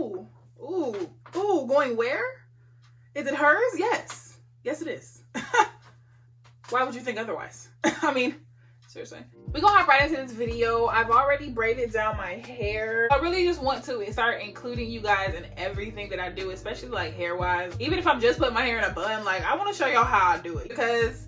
Ooh, ooh, ooh, going where? Is it hers? Yes. Yes, it is. Why would you think otherwise? I mean, seriously. We're gonna hop right into this video. I've already braided down my hair. I really just want to start including you guys in everything that I do, especially like hair wise. Even if I'm just putting my hair in a bun, like I want to show y'all how I do it, because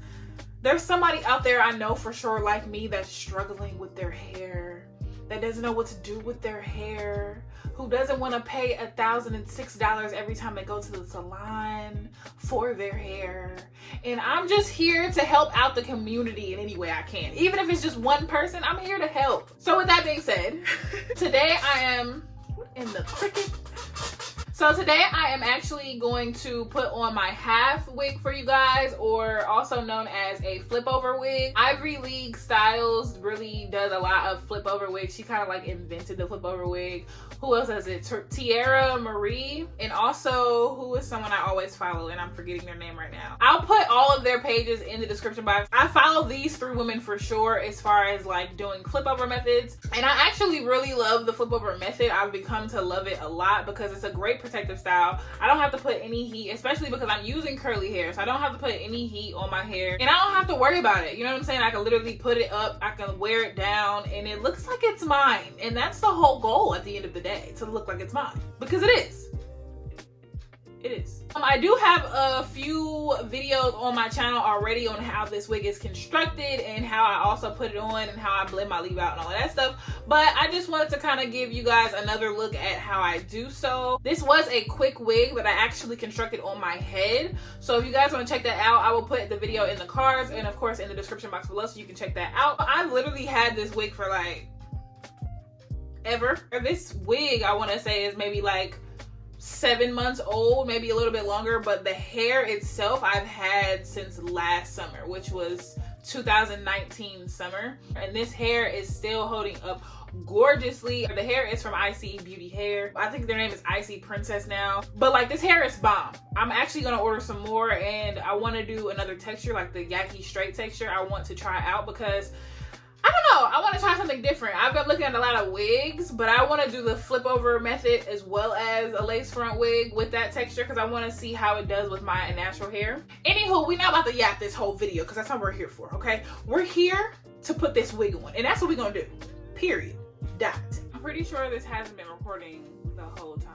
there's somebody out there I know for sure like me that's struggling with their hair, that doesn't know what to do with their hair, who doesn't want to pay $1,006 every time they go to the salon for their hair. And I'm just here to help out the community in any way I can. Even if it's just one person, I'm here to help. So with that being said, today I am in the cricket. So today I am actually going to put on my half wig for you guys, or also known as a flip over wig. Ivory League Styles really does a lot of flip over wigs. She kind of like invented the flip over wig. Who else does it? Tiara Marie, and also who is someone I always follow, and I'm forgetting their name right now. I'll put all of their pages in the description box. I follow these three women for sure as far as like doing flip over methods, and I actually really love the flip over method. I've become to love it a lot because it's a great protective style. I don't have to put any heat, especially because I'm using curly hair, so I don't have to put any heat on my hair, and I don't have to worry about it. You know what I'm saying? I can literally put it up, I can wear it down, and it looks like it's mine. And that's the whole goal at the end of the day, to look like it's mine, because it is. It is. I do have a few videos on my channel already on how this wig is constructed and how I also put it on and how I blend my leave out and all of that stuff. But I just wanted to kind of give you guys another look at how I do so. This was a quick wig that I actually constructed on my head. So if you guys want to check that out, I will put the video in the cards and of course in the description box below so you can check that out. I've literally had this wig for like ever. This wig I want to say is maybe like 7 months old, maybe a little bit longer, but the hair itself I've had since last summer, which was 2019 summer, and this hair is still holding up gorgeously. The hair is from Icy Beauty Hair. I think their name is Icy Princess now, but like this hair is bomb. I'm actually gonna order some more, and I want to do another texture, like the yaki straight texture. I want to try out because I don't know, I want to try something different. I've been looking at a lot of wigs, but I want to do the flip over method as well as a lace front wig with that texture because I want to see how it does with my natural hair. Anywho, we're not about to yap this whole video because that's what we're here for, okay? We're here to put this wig on, and that's what we're gonna do, period, dot. I'm pretty sure this hasn't been recording the whole time.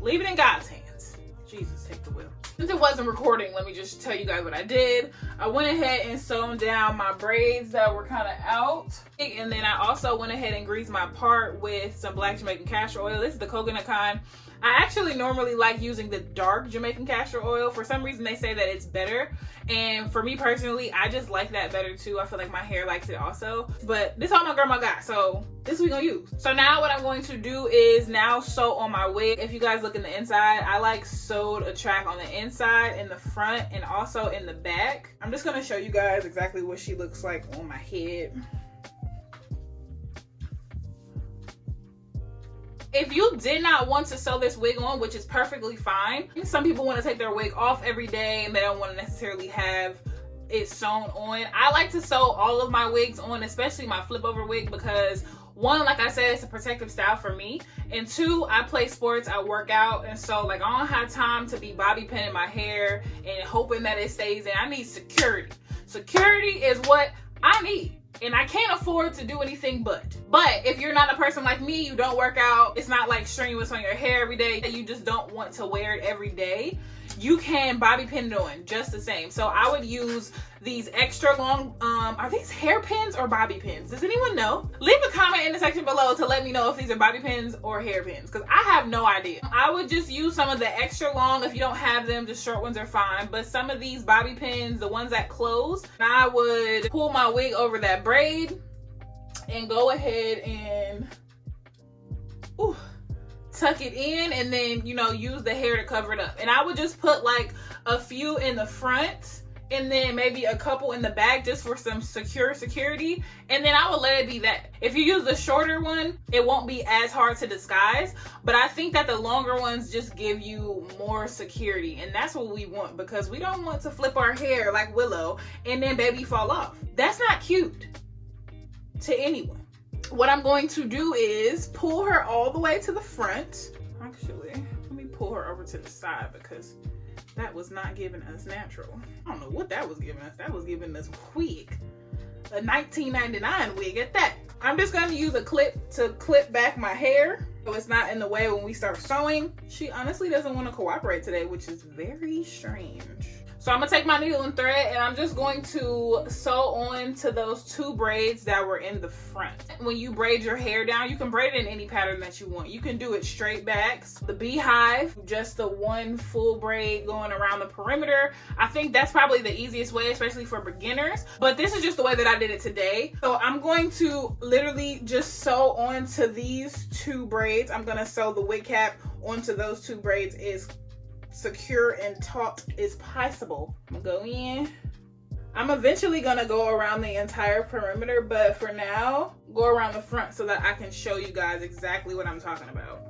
Leave it in God's hands. Jesus, take the wheel. Since it wasn't recording, let me just tell you guys what I did. I went ahead and sewn down my braids that were kind of out. And then I also went ahead and greased my part with some black Jamaican castor oil. This is the coconut kind. I actually normally like using the dark Jamaican castor oil. For some reason, they say that it's better. And for me personally, I just like that better too. I feel like my hair likes it also. But this is all my grandma got, so this we gonna use. So now what I'm going to do is now sew on my wig. If you guys look in the inside, I like sewed a track on the inside, in the front, and also in the back. I'm just gonna show you guys exactly what she looks like on my head. If you did not want to sew this wig on, which is perfectly fine. Some people want to take their wig off every day and they don't want to necessarily have it sewn on. I like to sew all of my wigs on, especially my flip over wig, because one, like I said, it's a protective style for me, and two, I play sports, I work out, and so like I don't have time to be bobby pinning my hair and hoping that it stays in. I need security. Security is what I need. And I can't afford to do anything but. But if you're not a person like me, you don't work out, it's not like strenuous on your hair every day, you just don't want to wear it every day, you can bobby pin it on just the same. So I would use these extra long, are these hairpins or bobby pins? Does anyone know? Leave a comment in the section below to let me know if these are bobby pins or hairpins, because I have no idea. I would just use some of the extra long. If you don't have them, the short ones are fine. But some of these bobby pins, the ones that close, I would pull my wig over that braid and go ahead and tuck it in, and then, you know, use the hair to cover it up. And I would just put like a few in the front and then maybe a couple in the back just for some security, and then I would let it be that. If you use the shorter one, it won't be as hard to disguise, but I think that the longer ones just give you more security, and that's what we want, because we don't want to flip our hair like Willow and then baby fall off. That's not cute. to anyone. What I'm going to do is pull her all the way to the front. Actually, let me pull her over to the side because that was not giving us natural. I don't know what that was giving us. That was giving us wig. A $19.99 wig at that. I'm just going to use a clip to clip back my hair so it's not in the way when we start sewing. She honestly doesn't want to cooperate today, which is very strange. So I'm gonna take my needle and thread and I'm just going to sew on to those 2 braids that were in the front. When you braid your hair down, you can braid it in any pattern that you want. You can do it straight backs, the beehive, just the 1 full braid going around the perimeter. I think that's probably the easiest way, especially for beginners. But this is just the way that I did it today. So I'm going to literally just sew onto these 2 braids. I'm gonna sew the wig cap onto those 2 braids as secure and taut as possible. I'm gonna go in. I'm eventually gonna go around the entire perimeter, but for now, go around the front so that I can show you guys exactly what I'm talking about.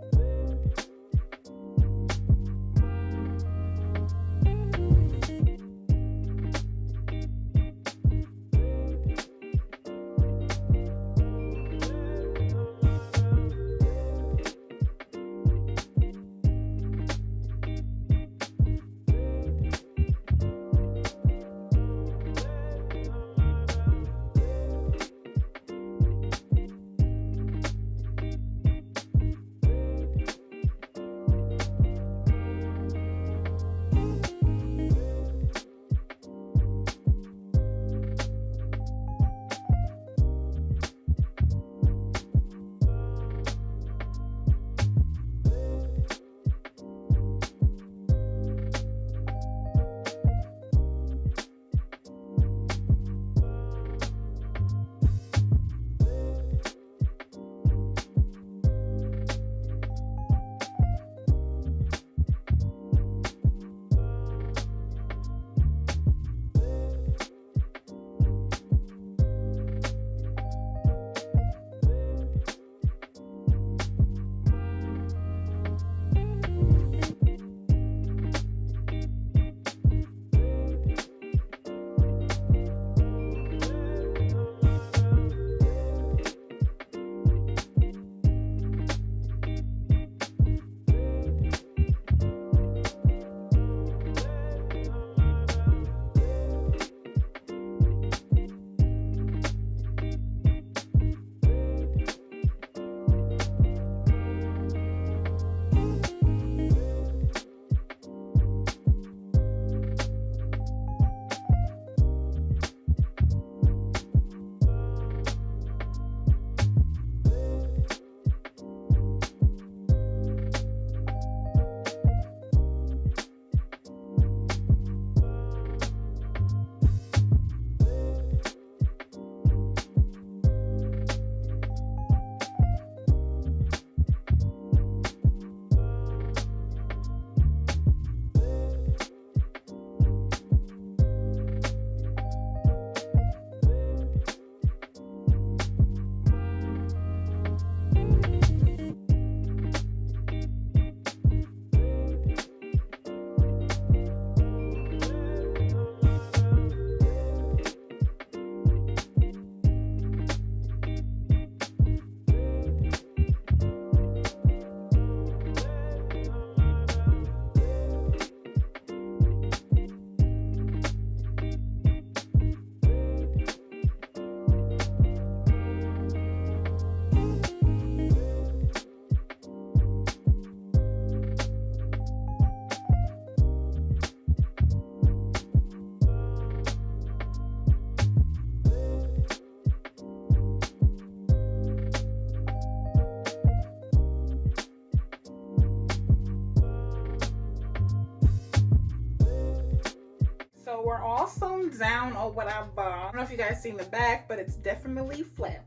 So we're all sewn down on what I bought. I don't know if you guys seen the back, but it's definitely flat.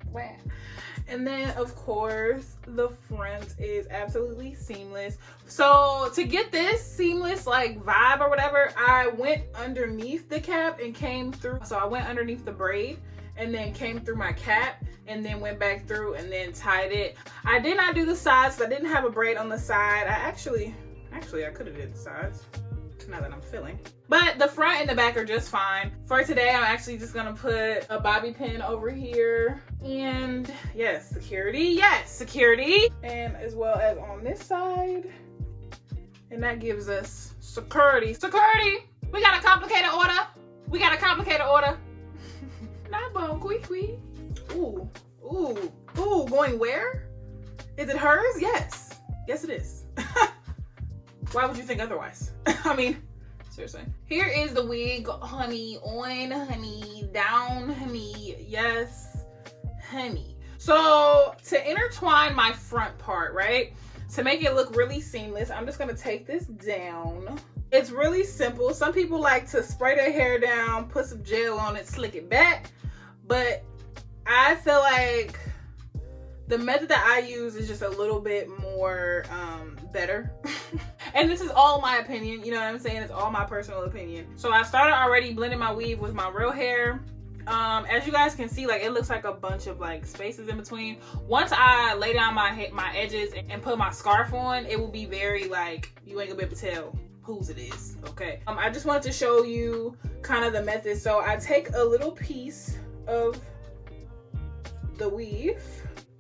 And then of course the front is absolutely seamless. So to get this seamless like vibe or whatever, I went underneath the cap and came through. So I went underneath the braid and then came through my cap and then went back through and then tied it. I did not do the sides. I didn't have a braid on the side. I actually I could have did the sides. now that I'm filling. But the front and the back are just fine. For today, I'm actually just gonna put a bobby pin over here. And yes, security, and as well as on this side. And that gives us security. Security! We got a complicated order. Not bone, quick. Ooh, going where? Is it hers? Yes it is. Why would you think otherwise? I mean, seriously. Here is the wig, honey, on, honey, down, honey, yes, honey. So to intertwine my front part, right? To make it look really seamless, I'm just gonna take this down. It's really simple. Some people like to spray their hair down, put some gel on it, slick it back. But I feel like the method that I use is just a little bit more better. And this is all my opinion, you know what I'm saying? It's all my personal opinion. So I started already blending my weave with my real hair. As you guys can see, like, it looks like a bunch of like spaces in between. Once I lay down my edges and put my scarf on, it will be very like, you ain't gonna be able to tell whose it is, okay? I just wanted to show you kind of the method. So I take a little piece of the weave,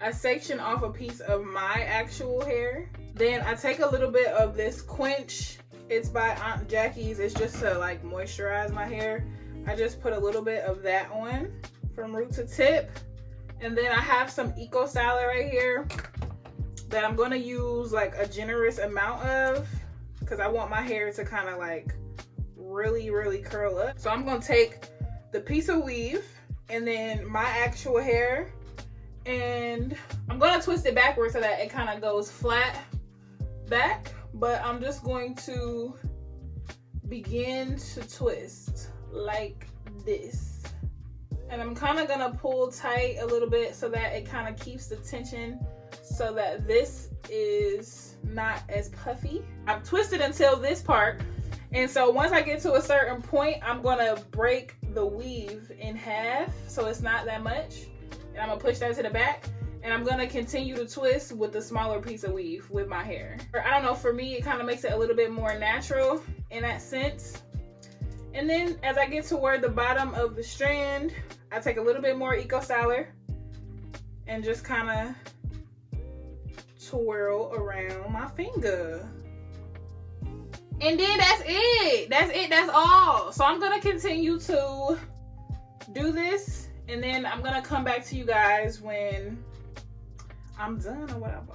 I section off a piece of my actual hair, then I take a little bit of this Quench. It's by Aunt Jackie's. It's just to like moisturize my hair. I just put a little bit of that on from root to tip. And then I have some Eco Styler right here that I'm gonna use like a generous amount of, because I want my hair to kind of like really curl up. So I'm gonna take the piece of weave and then my actual hair, and I'm gonna twist it backwards so that it kind of goes flat back. But I'm just going to begin to twist like this. And I'm kind of gonna pull tight a little bit so that it kind of keeps the tension, so that this is not as puffy. I've twisted until this part. And so once I get to a certain point, I'm gonna break the weave in half so it's not that much. And I'm gonna push that to the back. And I'm gonna continue to twist with the smaller piece of weave with my hair. I don't know, for me, it kind of makes it a little bit more natural in that sense. And then as I get toward the bottom of the strand, I take a little bit more Eco Styler and just kind of twirl around my finger. And then that's it. That's all. So I'm gonna continue to do this, and then I'm gonna come back to you guys when I'm done or whatever.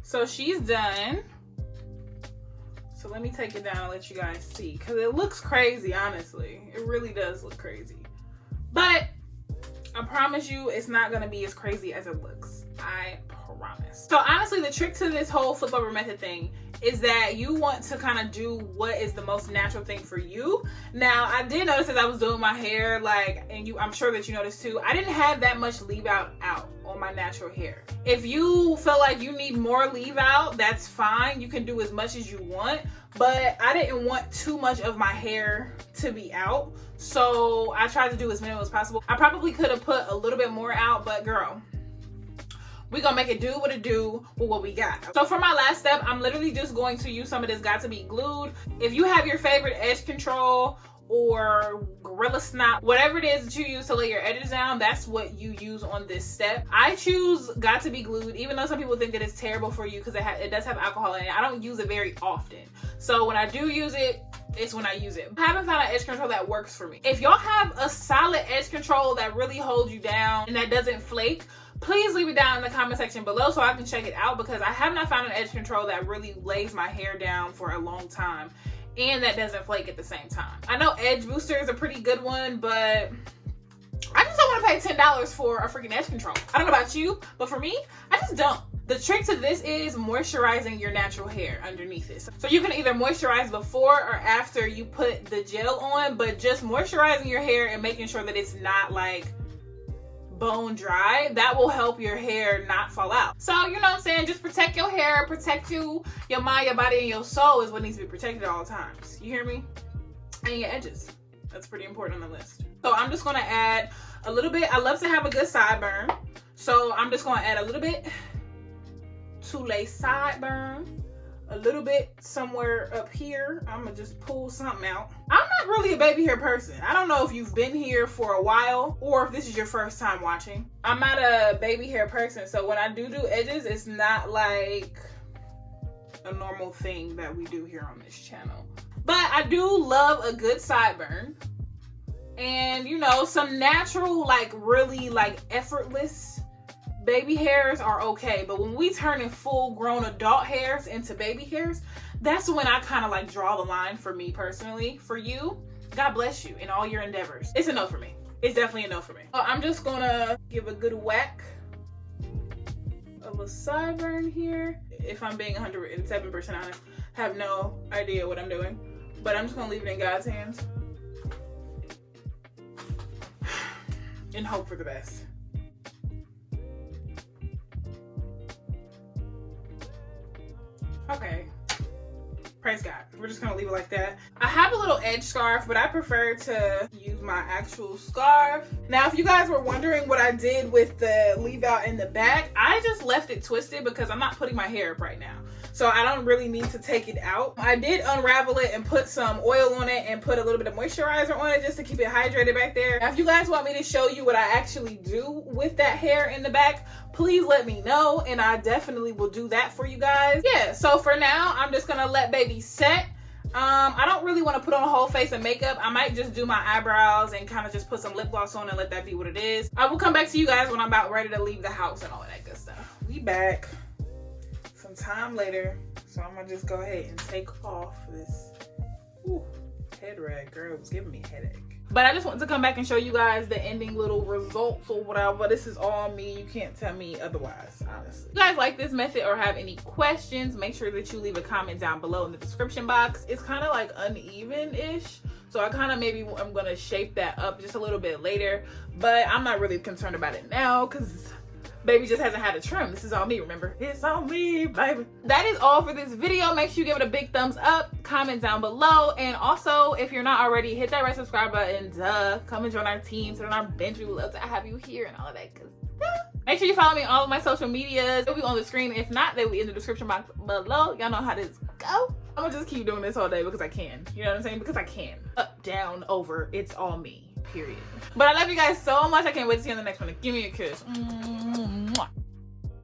So she's done. So let me take it down and let you guys see, because it looks crazy, honestly. It really does look crazy. But I promise you it's not gonna be as crazy as it looks. I promise. So honestly, the trick to this whole flip over method thing is that you want to kind of do what is the most natural thing for you. Now, I did notice as I was doing my hair, like, and I'm sure that you noticed too, I didn't have that much leave out on my natural hair. If you feel like you need more leave out, that's fine. You can do as much as you want, but I didn't want too much of my hair to be out. So I tried to do as minimal as possible. I probably could have put a little bit more out, but girl, we gonna make it do what it do with what we got. So for my last step, I'm literally just going to use some of this Got to Be Glued. If you have your favorite edge control or Gorilla Snot, whatever it is that you use to lay your edges down, that's what you use on this step. I choose Got to Be Glued, even though some people think that it's terrible for you because it does have alcohol in it. I don't use it very often. So when I do use it, it's when I use it. I haven't found an edge control that works for me. If y'all have a solid edge control that really holds you down and that doesn't flake, please leave it down in the comment section below so I can check it out, because I have not found an edge control that really lays my hair down for a long time and that doesn't flake at the same time. I know Edge Booster is a pretty good one, but I just don't want to pay $10 for a freaking edge control. I don't know about you, but for me, I just don't. The trick to this is moisturizing your natural hair underneath it. So you can either moisturize before or after you put the gel on, but just moisturizing your hair and making sure that it's not like bone dry, that will help your hair not fall out. So you know what I'm saying, just protect your hair, protect you, your mind, your body, and your soul is what needs to be protected at all times. You hear me? And your edges, that's pretty important on the list. So I'm just gonna add a little bit. I love to have a good sideburn, so I'm just gonna add a little bit to lay sideburn, a little bit somewhere up here. I'm gonna just pull something out. I'm not really a baby hair person. I don't know if you've been here for a while or if this is your first time watching. I'm not a baby hair person, so when I do edges, it's not like a normal thing that we do here on this channel. But I do love a good sideburn, and you know, some natural, like really like effortless baby hairs are okay, but when we turn in full grown adult hairs into baby hairs, that's when I kind of like draw the line for me personally. For you, God bless you in all your endeavors. It's a no for me. It's definitely a no for me. So I'm just gonna give a good whack of a sideburn here. If I'm being 107% honest, have no idea what I'm doing, but I'm just gonna leave it in God's hands and hope for the best. Okay, praise God. We're just gonna leave it like that. I have a little edge scarf, but I prefer to use my actual scarf. Now, if you guys were wondering what I did with the leave out in the back, I just left it twisted because I'm not putting my hair up right now. So I don't really need to take it out. I did unravel it and put some oil on it and put a little bit of moisturizer on it just to keep it hydrated back there. Now, if you guys want me to show you what I actually do with that hair in the back, please let me know and I definitely will do that for you guys. Yeah, so for now, I'm just gonna let baby set. I don't really want to put on a whole face of makeup. I might just do my eyebrows and kind of just put some lip gloss on and let that be what it is. I will come back to you guys when I'm about ready to leave the house and all of that good stuff. We back some time later, so I'm gonna just go ahead and take off this head rag. Girl, it was giving me a headache. But I just wanted to come back and show you guys the ending little results or whatever. This is all me. You can't tell me otherwise, honestly. If you guys like this method or have any questions, make sure that you leave a comment down below in the description box. It's kind of like uneven-ish, so I kind of maybe I'm gonna shape that up just a little bit later, but I'm not really concerned about it now because baby just hasn't had a trim. This is all me, remember? It's all me, baby. That is all for this video. Make sure you give it a big thumbs up, comment down below, and also, if you're not already, hit that red subscribe button. Come and join our team, sit on our bench. We would love to have you here and all of that good stuff. Make sure you follow me on all of my social medias. They'll be on the screen. If not, they will be in the description box below. Y'all know how this go. I'm gonna just keep doing this all day because I can. You know what I'm saying? Because I can. Up, down, over. It's all me. Period. But I love you guys so much. I can't wait to see you in the next one. Give me a kiss. Mwah.